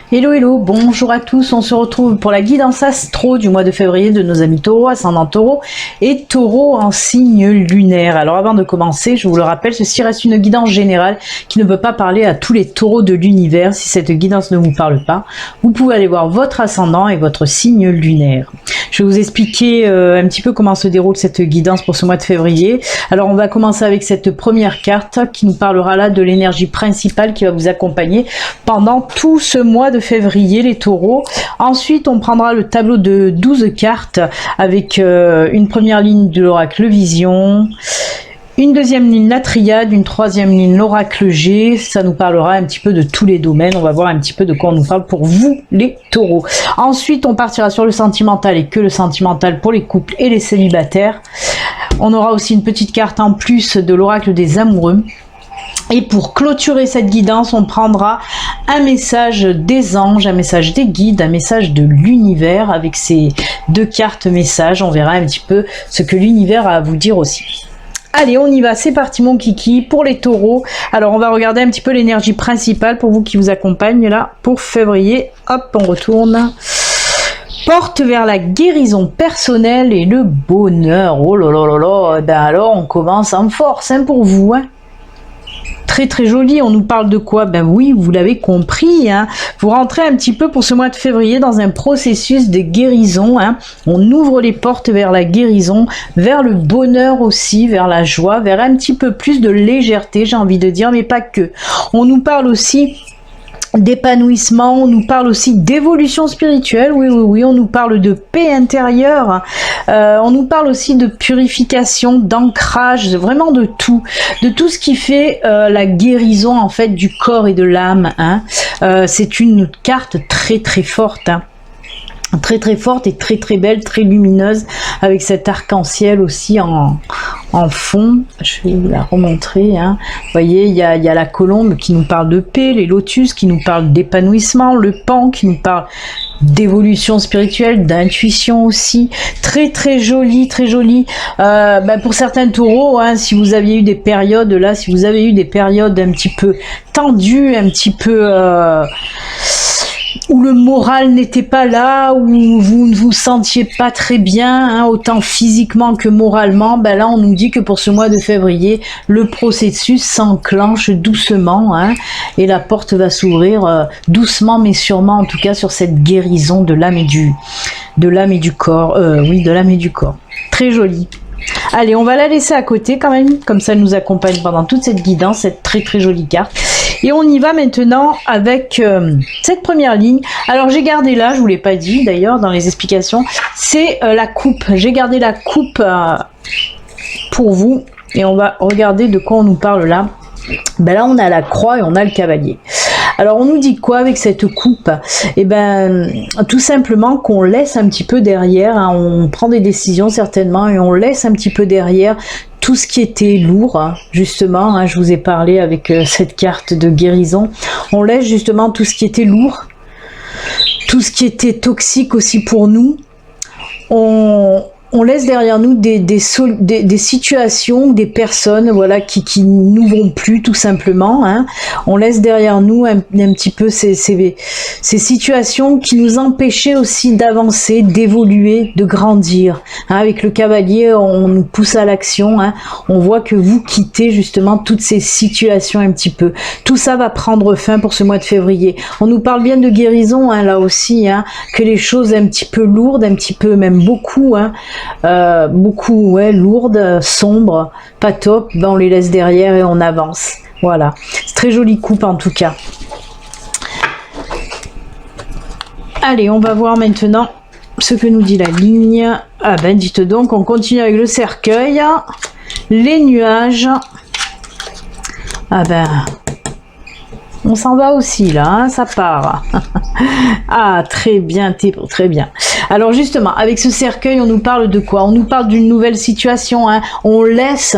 Hello hello, bonjour à tous, on se retrouve pour la guidance astro du mois de février de nos amis taureaux, ascendant taureau et taureau en signe lunaire. Alors avant de commencer, je vous le rappelle, ceci reste une guidance générale qui ne peut pas parler à tous les taureaux de l'univers. Si cette guidance ne vous parle pas, vous pouvez aller voir votre ascendant et votre signe lunaire. Je vais vous expliquer un petit peu comment se déroule cette guidance pour ce mois de février. Alors on va commencer avec cette première carte qui nous parlera là de l'énergie principale qui va vous accompagner pendant tout ce mois de février, les taureaux. Ensuite on prendra le tableau de 12 cartes avec une première ligne de l'oracle Vision, une deuxième ligne la triade, une troisième ligne l'oracle G. Ça nous parlera un petit peu de tous les domaines. On va voir un petit peu de quoi on nous parle pour vous les taureaux. Ensuite on partira sur le sentimental et que le sentimental pour les couples et les célibataires. On aura aussi une petite carte en plus de l'oracle des amoureux. Et pour clôturer cette guidance, on prendra un message des anges, un message des guides, un message de l'univers. Avec ces deux cartes messages, on verra un petit peu ce que l'univers a à vous dire aussi. Allez, on y va, c'est parti mon kiki pour les taureaux. Alors on va regarder un petit peu l'énergie principale pour vous qui vous accompagne là pour février. Hop, on retourne. Porte vers la guérison personnelle et le bonheur. Oh là là là là, ben alors on commence en force hein, pour vous. Hein. Très très joli, on nous parle de quoi? Ben oui, vous l'avez compris, hein. Vous rentrez un petit peu pour ce mois de février dans un processus de guérison, hein. On ouvre les portes vers la guérison, vers le bonheur aussi, vers la joie, vers un petit peu plus de légèreté, j'ai envie de dire, mais pas que. On nous parle aussi d'épanouissement, on nous parle aussi d'évolution spirituelle, oui oui oui, on nous parle de paix intérieure, on nous parle aussi de purification, d'ancrage, vraiment de tout ce qui fait la guérison en fait du corps et de l'âme, hein. C'est une carte très très forte, hein. Très très forte et très très belle, très lumineuse, avec cet arc-en-ciel aussi en fond. Je vais vous la remontrer, hein. Vous voyez, il y a la colombe qui nous parle de paix, les lotus qui nous parlent d'épanouissement, le pan qui nous parle d'évolution spirituelle, d'intuition aussi. Très très joli, très joli. Pour certains taureaux, hein, si vous aviez eu des périodes là, si vous avez eu des périodes un petit peu tendues, un petit peu où le moral n'était pas là, où vous ne vous sentiez pas très bien, hein, autant physiquement que moralement, ben là on nous dit que pour ce mois de février, le processus s'enclenche doucement, hein, et la porte va s'ouvrir doucement mais sûrement, en tout cas sur cette guérison de l'âme et du corps, oui, de l'âme et du corps. Très joli. Allez, on va la laisser à côté quand même, comme ça elle nous accompagne pendant toute cette guidance, cette très très jolie carte. Et on y va maintenant avec cette première ligne. Alors j'ai gardé là, je vous l'ai pas dit d'ailleurs dans les explications, c'est la coupe. J'ai gardé la coupe pour vous et on va regarder de quoi on nous parle là. Ben là on a la croix et on a le cavalier. Alors on nous dit quoi avec cette coupe? Eh ben tout simplement qu'on laisse un petit peu derrière, hein, on prend des décisions certainement et on laisse un petit peu derrière tout ce qui était lourd, hein, justement, hein, je vous ai parlé avec cette carte de guérison, on laisse justement tout ce qui était lourd, tout ce qui était toxique aussi pour nous, on laisse derrière nous des situations, des personnes, voilà, qui nous vont plus tout simplement, hein. On laisse derrière nous un petit peu ces situations qui nous empêchaient aussi d'avancer, d'évoluer, de grandir, hein. Avec le cavalier, on nous pousse à l'action, hein. On voit que vous quittez justement toutes ces situations un petit peu. Tout ça va prendre fin pour ce mois de février. On nous parle bien de guérison, hein, là aussi, hein, que les choses un petit peu lourdes, un petit peu même beaucoup, hein, beaucoup, ouais, lourdes, sombres, pas top, ben on les laisse derrière et on avance. Voilà, c'est très jolie coupe en tout cas. Allez, on va voir maintenant ce que nous dit la ligne. Ah ben dites donc, on continue avec le cercueil, les nuages. Ah ben on s'en va aussi là, hein, ça part. Ah très bien, très bien. Alors justement, avec ce cercueil, on nous parle de quoi? On nous parle d'une nouvelle situation, hein. On laisse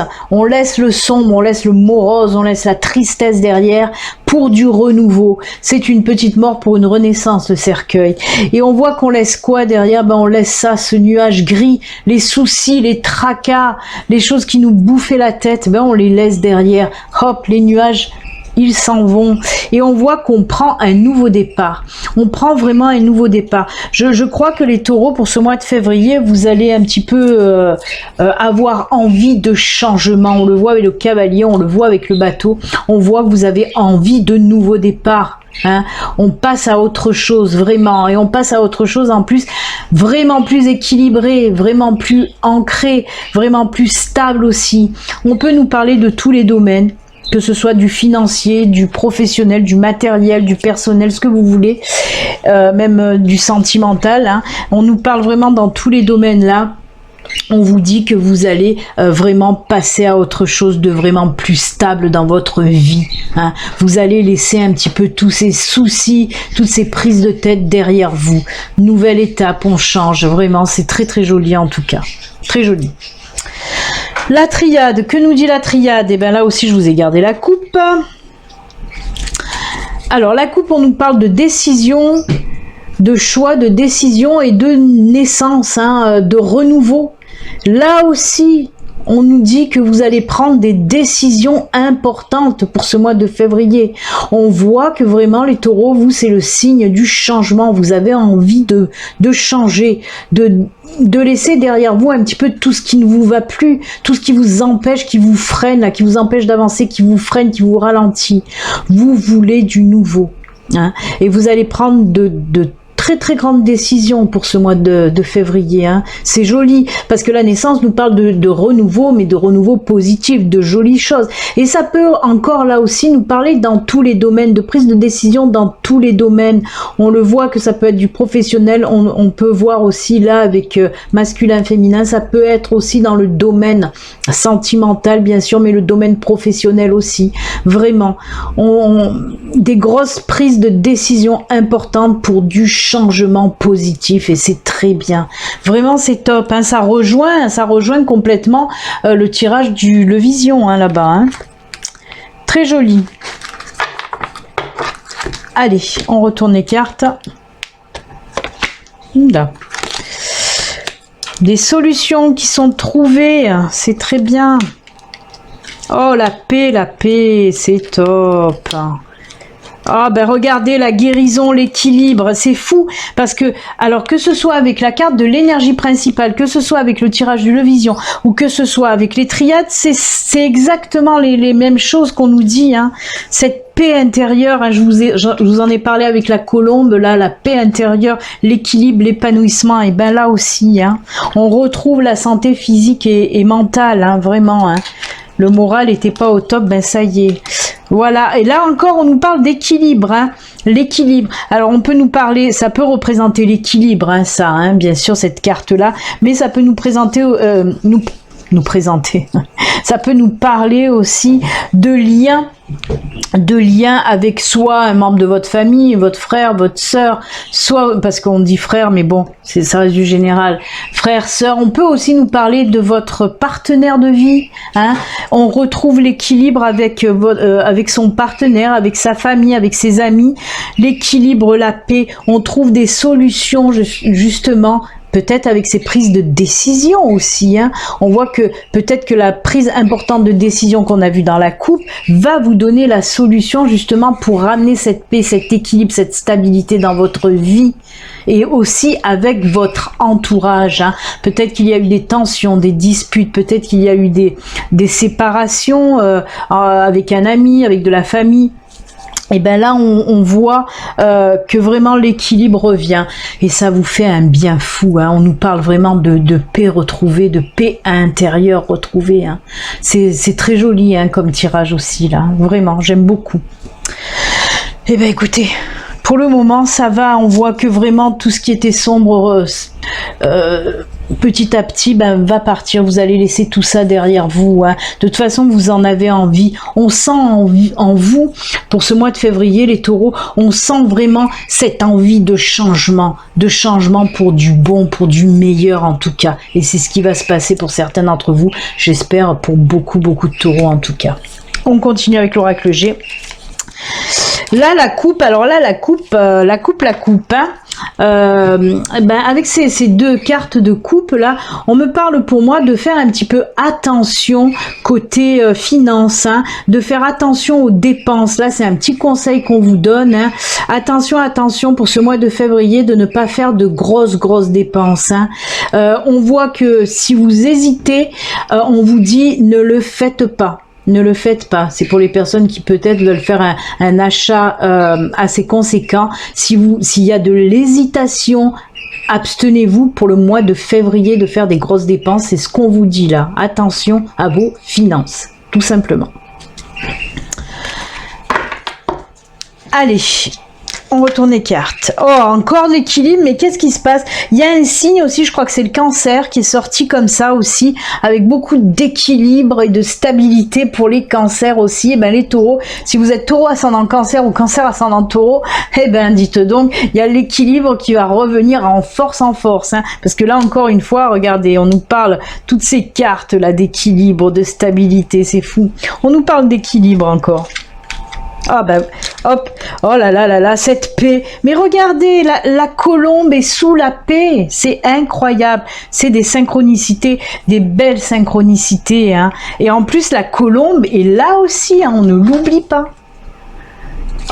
le sombre, on laisse le morose, on laisse la tristesse derrière pour du renouveau. C'est une petite mort pour une renaissance, le cercueil. Et on voit qu'on laisse quoi derrière? Ben on laisse ça, ce nuage gris, les soucis, les tracas, les choses qui nous bouffaient la tête, ben on les laisse derrière. Hop, les nuages ils s'en vont. Et on voit qu'on prend un nouveau départ. On prend vraiment un nouveau départ. Je crois que les taureaux, pour ce mois de février, vous allez un petit peu avoir envie de changement. On le voit avec le cavalier, on le voit avec le bateau. On voit que vous avez envie de nouveaux départs. Hein, on passe à autre chose vraiment, et on passe à autre chose en plus vraiment plus équilibré, vraiment plus ancré, vraiment plus stable aussi. On peut nous parler de tous les domaines, que ce soit du financier, du professionnel, du matériel, du personnel, ce que vous voulez, même du sentimental, hein. On nous parle vraiment dans tous les domaines là. On vous dit que vous allez vraiment passer à autre chose de vraiment plus stable dans votre vie, hein. Vous allez laisser un petit peu tous ces soucis, toutes ces prises de tête derrière vous. Nouvelle étape, on change, vraiment, c'est très très joli en tout cas, très joli. La triade, que nous dit la triade? Et bien là aussi je vous ai gardé la coupe. Alors la coupe, on nous parle de décision, de choix, de décision et de naissance, hein, de renouveau. Là aussi, on nous dit que vous allez prendre des décisions importantes pour ce mois de février. On voit que vraiment les taureaux, vous, c'est le signe du changement. Vous avez envie de changer, de laisser derrière vous un petit peu tout ce qui ne vous va plus, tout ce qui vous empêche, qui vous freine, là, qui vous empêche d'avancer, qui vous freine, qui vous ralentit. Vous voulez du nouveau, hein, et vous allez prendre de très grande décision pour ce mois de février, hein. C'est joli parce que la naissance nous parle de renouveau, mais de renouveau positif, de jolies choses, et ça peut encore là aussi nous parler dans tous les domaines, de prise de décision dans tous les domaines. On le voit que ça peut être du professionnel, on peut voir aussi là avec masculin, féminin, ça peut être aussi dans le domaine sentimental bien sûr, mais le domaine professionnel aussi, vraiment des grosses prises de décision importantes pour du changement positif, et c'est très bien, vraiment c'est top, hein. Ça rejoint complètement le tirage du Le Vision, hein, là-bas, hein. Très joli. Allez, on retourne les cartes. Là. Des solutions qui sont trouvées, c'est très bien. Oh, la paix, c'est top. Ah ben regardez la guérison, l'équilibre, c'est fou parce que, alors que ce soit avec la carte de l'énergie principale, que ce soit avec le tirage du Le Vision ou que ce soit avec les triades, c'est exactement les mêmes choses qu'on nous dit, hein. Cette paix intérieure, hein, je vous en ai parlé avec la colombe, là, la paix intérieure, l'équilibre, l'épanouissement, et ben là aussi, hein, on retrouve la santé physique et mentale, hein, vraiment, hein. Le moral n'était pas au top, ben ça y est. Voilà, et là encore on nous parle d'équilibre, hein, l'équilibre. Alors on peut nous parler, ça peut représenter l'équilibre, hein, ça, hein, bien sûr cette carte-là, mais ça peut nous présenter, nous présenter, ça peut nous parler aussi de liens avec soit un membre de votre famille, votre frère, votre sœur, soit, parce qu'on dit frère, mais bon, ça reste du général, frère, sœur. On peut aussi nous parler de votre partenaire de vie, hein. On retrouve l'équilibre avec son partenaire, avec sa famille, avec ses amis, l'équilibre, la paix. On trouve des solutions justement, peut-être avec ces prises de décision aussi, hein. On voit que peut-être que la prise importante de décision qu'on a vue dans la coupe va vous donner la solution justement pour ramener cette paix, cet équilibre, cette stabilité dans votre vie et aussi avec votre entourage, hein. Peut-être qu'il y a eu des tensions, des disputes, peut-être qu'il y a eu des séparations avec un ami, avec de la famille. Et ben là on voit que vraiment l'équilibre revient et ça vous fait un bien fou, hein. On nous parle vraiment de paix retrouvée, de paix intérieure retrouvée, hein. C'est très joli, hein, comme tirage aussi là, vraiment j'aime beaucoup. Et ben écoutez, pour le moment ça va, on voit que vraiment tout ce qui était sombre petit à petit va partir, vous allez laisser tout ça derrière vous, hein. De toute façon vous en avez envie, on sent en vous, pour ce mois de février les taureaux, on sent vraiment cette envie de changement pour du bon, pour du meilleur en tout cas, et c'est ce qui va se passer pour certains d'entre vous, j'espère pour beaucoup de taureaux en tout cas. On continue avec l'oracle G. Là la coupe, alors là la coupe, hein. avec ces deux cartes de coupe là, on me parle pour moi de faire un petit peu attention côté finance, hein, de faire attention aux dépenses. Là, c'est un petit conseil qu'on vous donne. Hein. Attention pour ce mois de février de ne pas faire de grosses dépenses. Hein. On voit que si vous hésitez, on vous dit ne le faites pas. Ne le faites pas. C'est pour les personnes qui peut-être veulent faire un achat assez conséquent. S'il y a de l'hésitation, abstenez-vous pour le mois de février de faire des grosses dépenses. C'est ce qu'on vous dit là. Attention à vos finances, tout simplement. Allez, on retourne les cartes. Oh, encore l'équilibre, mais qu'est-ce qui se passe? Il y a un signe aussi, je crois que c'est le cancer qui est sorti comme ça aussi, avec beaucoup d'équilibre et de stabilité pour les cancers aussi. Et ben les taureaux, si vous êtes taureau ascendant cancer ou cancer ascendant taureau, eh ben dites donc, il y a l'équilibre qui va revenir en force, hein, parce que là encore une fois, regardez, on nous parle toutes ces cartes là d'équilibre, de stabilité, c'est fou. On nous parle d'équilibre encore. Ah ben, hop, oh là, cette paix. Mais regardez, la colombe est sous la paix. C'est incroyable. C'est des synchronicités, des belles synchronicités. Hein. Et en plus, la colombe est là aussi, hein, on ne l'oublie pas.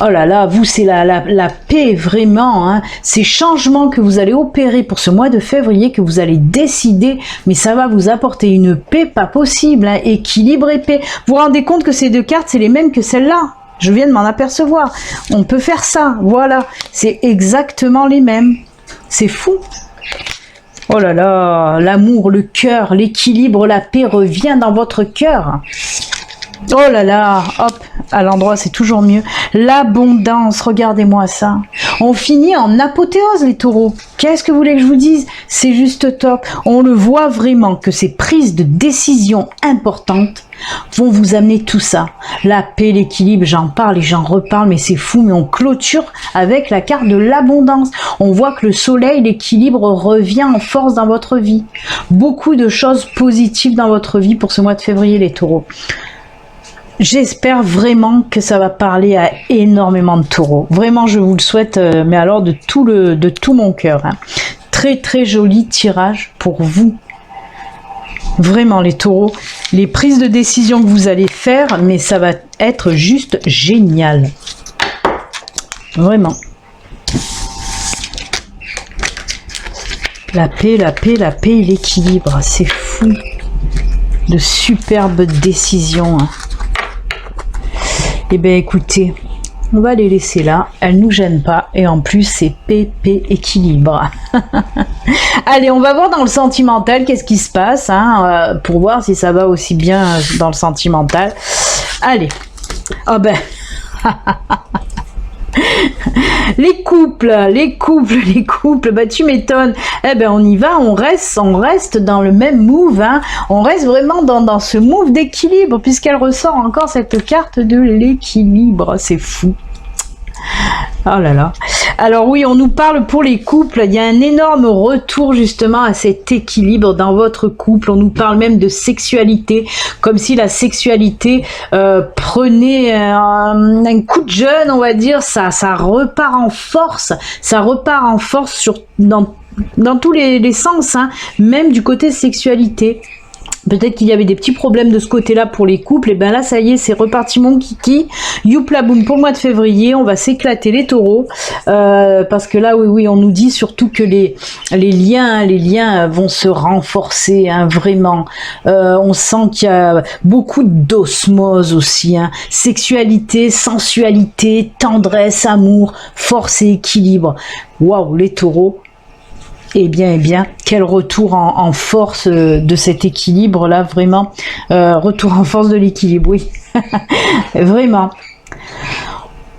Oh là là, vous, c'est la paix, vraiment. Hein. Ces changements que vous allez opérer pour ce mois de février, que vous allez décider, mais ça va vous apporter une paix pas possible. Hein. Équilibre et paix. Vous vous rendez compte que ces deux cartes, c'est les mêmes que celles-là? Je viens de m'en apercevoir. On peut faire ça, voilà. C'est exactement les mêmes. C'est fou. Oh là là, l'amour, le cœur, l'équilibre, la paix revient dans votre cœur. Oh là là, hop, à l'endroit c'est toujours mieux. L'abondance, regardez-moi ça. On finit en apothéose les taureaux. Qu'est-ce que vous voulez que je vous dise? C'est juste top. On le voit vraiment que ces prises de décision importantes vont vous amener tout ça. La paix, l'équilibre, j'en parle et j'en reparle, mais c'est fou. Mais on clôture avec la carte de l'abondance. On voit que le soleil, l'équilibre revient en force dans votre vie. Beaucoup de choses positives dans votre vie pour ce mois de février les taureaux. J'espère vraiment que ça va parler à énormément de taureaux. Vraiment, je vous le souhaite, mais alors de tout mon cœur. Hein. Très joli tirage pour vous. Vraiment, les taureaux, les prises de décision que vous allez faire, mais ça va être juste génial. Vraiment. La paix et l'équilibre, c'est fou. De superbes décisions. Hein. Eh bien écoutez, on va les laisser là, elles nous gênent pas et en plus c'est PP équilibre. Allez, on va voir dans le sentimental qu'est-ce qui se passe, hein, pour voir si ça va aussi bien dans le sentimental. Allez, oh ben... Les couples, bah tu m'étonnes. Eh ben on y va, on reste dans le même move, hein. On reste vraiment dans ce move d'équilibre, puisqu'elle ressort encore cette carte de l'équilibre. C'est fou. Oh là là. Alors oui, on nous parle pour les couples, il y a un énorme retour justement à cet équilibre dans votre couple. On nous parle même de sexualité, comme si la sexualité prenait un coup de jeune, on va dire. Ça repart en force, dans tous les sens, hein, même du côté sexualité. Peut-être qu'il y avait des petits problèmes de ce côté-là pour les couples. Et bien là, ça y est, c'est reparti mon kiki. Youpla boum pour le mois de février. On va s'éclater les taureaux. Parce que là, oui, on nous dit surtout que les liens vont se renforcer, hein, vraiment. On sent qu'il y a beaucoup d'osmose aussi. Hein. Sexualité, sensualité, tendresse, amour, force et équilibre. Waouh, les taureaux. Eh bien, quel retour en force de cet équilibre-là, vraiment. Retour en force de l'équilibre, oui. Vraiment.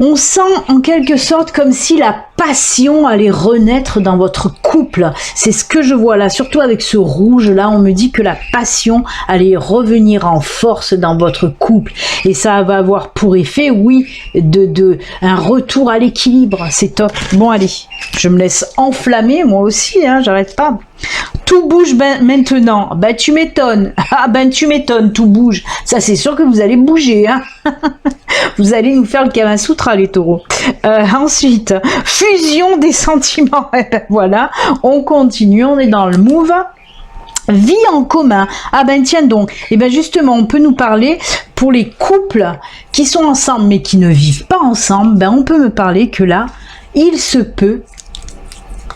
On sent en quelque sorte comme si la passion allait renaître dans votre couple. C'est ce que je vois là, surtout avec ce rouge là, on me dit que la passion allait revenir en force dans votre couple. Et ça va avoir pour effet, oui, un retour à l'équilibre. C'est top. Bon allez, je me laisse enflammer moi aussi, hein, j'arrête pas. Tout bouge maintenant. Ben tu m'étonnes. Ah ben tu m'étonnes, tout bouge. Ça c'est sûr que vous allez bouger. Hein. Vous allez nous faire le Kama Sutra les taureaux. Ensuite, fut fusion des sentiments. Et ben voilà, on continue, on est dans le move. Vie en commun. Ah ben tiens donc, et ben justement, on peut nous parler pour les couples qui sont ensemble mais qui ne vivent pas ensemble. Ben on peut me parler que là, il se peut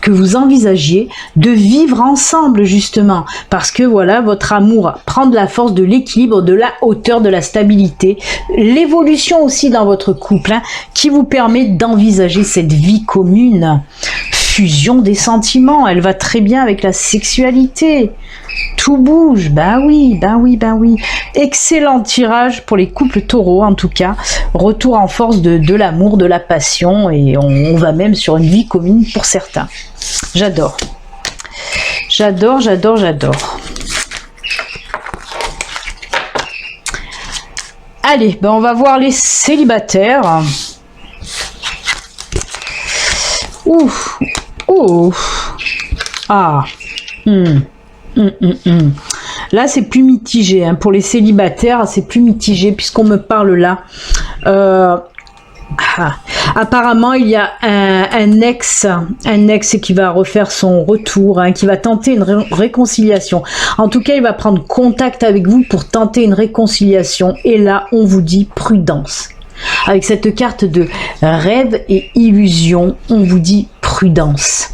que vous envisagiez de vivre ensemble justement, parce que voilà, votre amour prend de la force, de l'équilibre, de la hauteur, de la stabilité, l'évolution aussi dans votre couple, hein, qui vous permet d'envisager cette vie commune. Fusion des sentiments, elle va très bien avec la sexualité. Tout bouge, bah oui, bah oui, bah oui. Excellent tirage pour les couples taureaux en tout cas. Retour en force de l'amour, de la passion, et on va même sur une vie commune pour certains. J'adore. J'adore, j'adore, j'adore. Allez, ben on va voir les célibataires. Ouf, ouf. Ah. Là, c'est plus mitigé. Hein. Pour les célibataires, c'est plus mitigé puisqu'on me parle là. Apparemment, il y a un ex qui va refaire son retour, hein, qui va tenter une réconciliation. En tout cas, il va prendre contact avec vous pour tenter une réconciliation. Et là, on vous dit prudence. Avec cette carte de rêve et illusion, on vous dit prudence.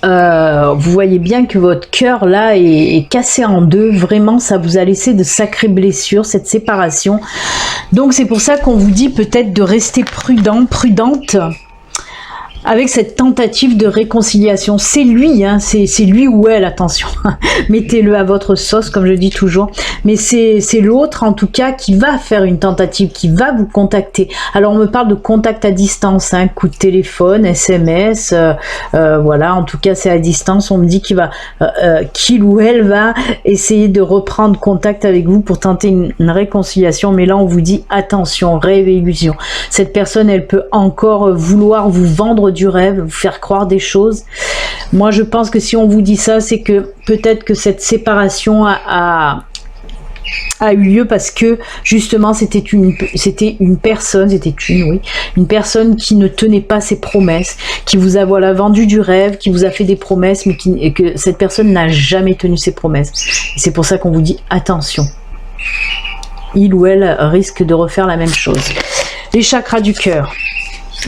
Vous voyez bien que votre cœur là est cassé en deux. Vraiment, ça vous a laissé de sacrées blessures, cette séparation. Donc c'est pour ça qu'on vous dit peut-être de rester prudent, prudente avec cette tentative de réconciliation. C'est lui, hein, c'est lui ou elle, attention. Mettez-le à votre sauce, comme je dis toujours. Mais c'est l'autre, en tout cas, qui va faire une tentative, qui va vous contacter. Alors, on me parle de contact à distance, hein, coup de téléphone, SMS, voilà, en tout cas, c'est à distance. On me dit qu'il ou elle va essayer de reprendre contact avec vous pour tenter une réconciliation. Mais là, on vous dit, attention, rêve et illusion. Cette personne, elle peut encore vouloir vous vendre du rêve, vous faire croire des choses. Moi, je pense que si on vous dit ça, c'est que peut-être que cette séparation a eu lieu parce que justement c'était une personne qui ne tenait pas ses promesses, qui vous a vendu du rêve, qui vous a fait des promesses, mais que cette personne n'a jamais tenu ses promesses. C'est pour ça qu'on vous dit attention. Il ou elle risque de refaire la même chose. Les chakras du cœur.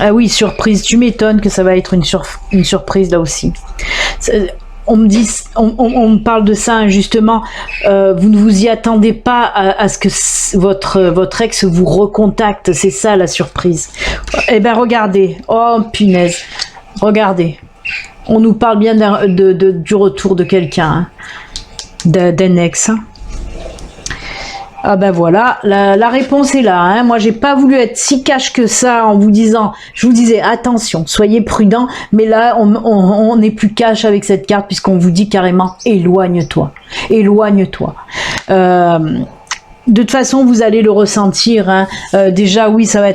Ah oui, surprise, tu m'étonnes que ça va être une surprise là aussi. On me parle de ça, hein, justement, vous ne vous y attendez pas à ce que votre ex vous recontacte, c'est ça la surprise. Eh ben regardez, oh punaise, regardez, on nous parle bien du retour de quelqu'un, hein, d'un ex. Hein. Ah ben voilà, la réponse est là. Hein. Moi, j'ai pas voulu être si cash que ça en vous disant, je vous disais, attention, soyez prudents. Mais là, on n'est plus cash avec cette carte puisqu'on vous dit carrément, éloigne-toi. Éloigne-toi. De toute façon, vous allez le ressentir. Hein. Déjà, oui, ça va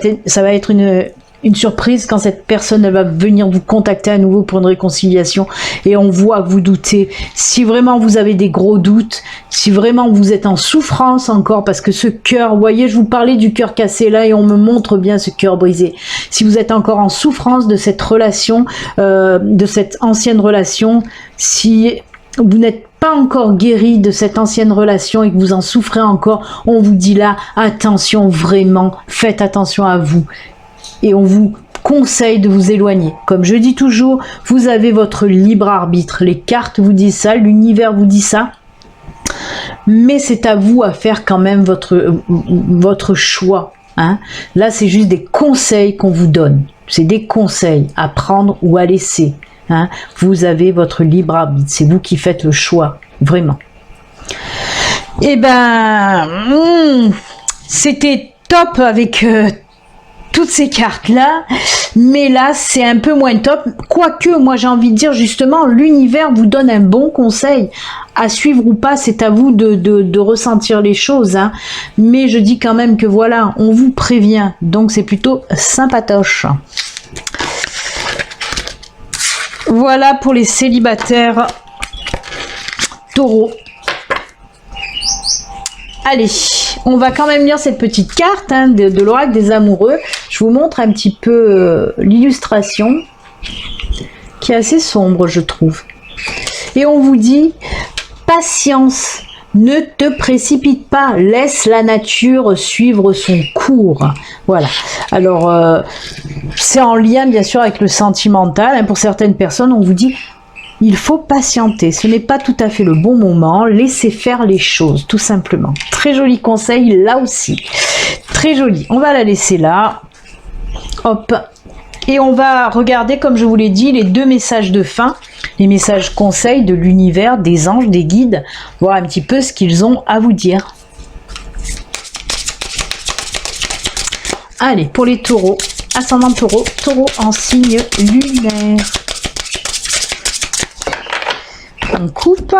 être une surprise quand cette personne elle va venir vous contacter à nouveau pour une réconciliation et on voit que vous doutez. Si vraiment vous avez des gros doutes, si vraiment vous êtes en souffrance encore, parce que ce cœur, vous voyez, je vous parlais du cœur cassé là et on me montre bien ce cœur brisé. Si vous êtes encore en souffrance de cette relation, de cette ancienne relation, si vous n'êtes pas encore guéri de cette ancienne relation et que vous en souffrez encore, on vous dit là, attention, vraiment, faites attention à vous. Et on vous conseille de vous éloigner. Comme je dis toujours, vous avez votre libre arbitre. Les cartes vous disent ça, l'univers vous dit ça. Mais c'est à vous à faire quand même votre choix. Hein. Là, c'est juste des conseils qu'on vous donne. C'est des conseils à prendre ou à laisser. Hein. Vous avez votre libre arbitre. C'est vous qui faites le choix. Vraiment. Eh ben, c'était top avec... toutes ces cartes là, mais là c'est un peu moins top, quoique moi j'ai envie de dire justement l'univers vous donne un bon conseil à suivre ou pas, c'est à vous de ressentir les choses, hein. Mais je dis quand même que voilà, on vous prévient, donc c'est plutôt sympatoche. Voilà pour les célibataires taureaux. Allez, On va quand même lire cette petite carte hein, de l'oracle des amoureux. Je vous montre un petit peu l'illustration qui est assez sombre, je trouve. Et on vous dit, patience, ne te précipite pas, laisse la nature suivre son cours. Voilà. Alors, c'est en lien bien sûr avec le sentimental. Hein. Pour certaines personnes, on vous dit, il faut patienter. Ce n'est pas tout à fait le bon moment. Laissez faire les choses, tout simplement. Très joli conseil, là aussi. Très joli. On va la laisser là. Hop. Et on va regarder, comme je vous l'ai dit, les 2 messages de fin. Les messages conseils de l'univers, des anges, des guides. Voir un petit peu ce qu'ils ont à vous dire. Allez, pour les taureaux. Ascendant taureau. Taureau en signe lunaire. On coupe.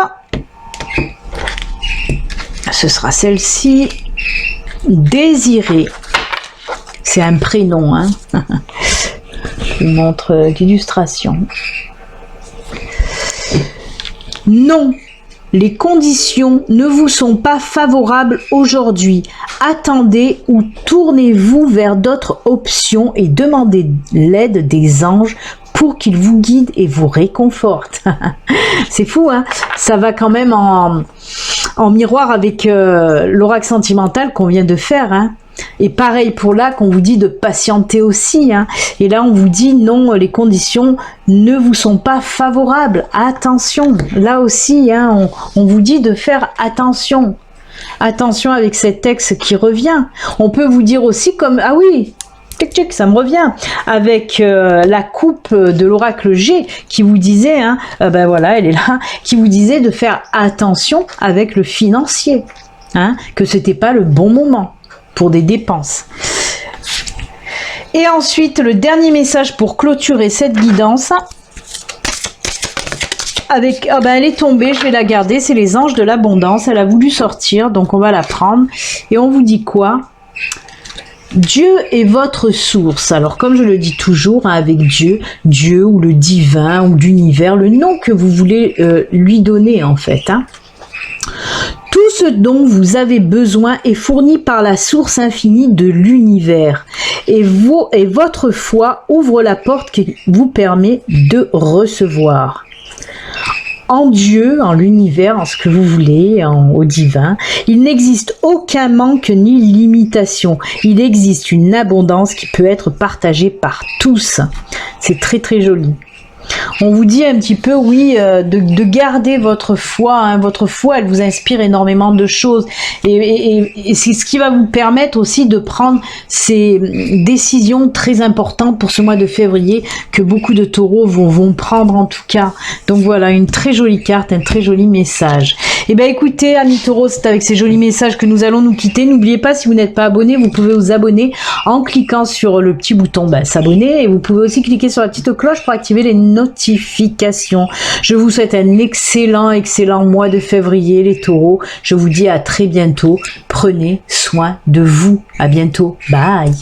Ce sera celle-ci. Désiré. C'est un prénom. Hein. Je vous montre l'illustration. Non, les conditions ne vous sont pas favorables aujourd'hui. Attendez ou tournez-vous vers d'autres options et demandez l'aide des anges pour qu'ils vous guident et vous réconfortent. C'est fou, hein? Ça va quand même en miroir avec l'oracle sentimental qu'on vient de faire, hein? Et pareil pour là qu'on vous dit de patienter aussi. Hein. Et là, on vous dit non, les conditions ne vous sont pas favorables. Attention, là aussi, hein, on vous dit de faire attention. Attention avec cet ex qui revient. On peut vous dire aussi comme, ah oui, tchic, ça me revient, avec la coupe de l'oracle G qui vous disait, hein, ben voilà, elle est là, qui vous disait de faire attention avec le financier. Hein, que c'était pas le bon moment pour des dépenses. Et ensuite, le dernier message pour clôturer cette guidance. Avec, ah ben elle est tombée, je vais la garder, c'est les anges de l'abondance. Elle a voulu sortir, donc on va la prendre. Et on vous dit quoi? Dieu est votre source. Alors comme je le dis toujours, hein, avec Dieu, Dieu ou le divin ou l'univers, le nom que vous voulez lui donner en fait. Hein. Tout ce dont vous avez besoin est fourni par la source infinie de l'univers. Et votre foi ouvre la porte qui vous permet de recevoir. En Dieu, en l'univers, en ce que vous voulez, au divin, il n'existe aucun manque ni limitation. Il existe une abondance qui peut être partagée par tous. C'est très très joli. On vous dit un petit peu, oui, de garder votre foi. Hein. Votre foi, elle vous inspire énormément de choses. Et c'est ce qui va vous permettre aussi de prendre ces décisions très importantes pour ce mois de février que beaucoup de taureaux vont prendre en tout cas. Donc voilà, une très jolie carte, un très joli message. Et bien écoutez, amis taureaux, c'est avec ces jolis messages que nous allons nous quitter. N'oubliez pas, si vous n'êtes pas abonné, vous pouvez vous abonner en cliquant sur le petit bouton s'abonner. Et vous pouvez aussi cliquer sur la petite cloche pour activer les notifications. Je vous souhaite un excellent mois de février, les taureaux. Je vous dis à très bientôt. Prenez soin de vous. À bientôt. Bye.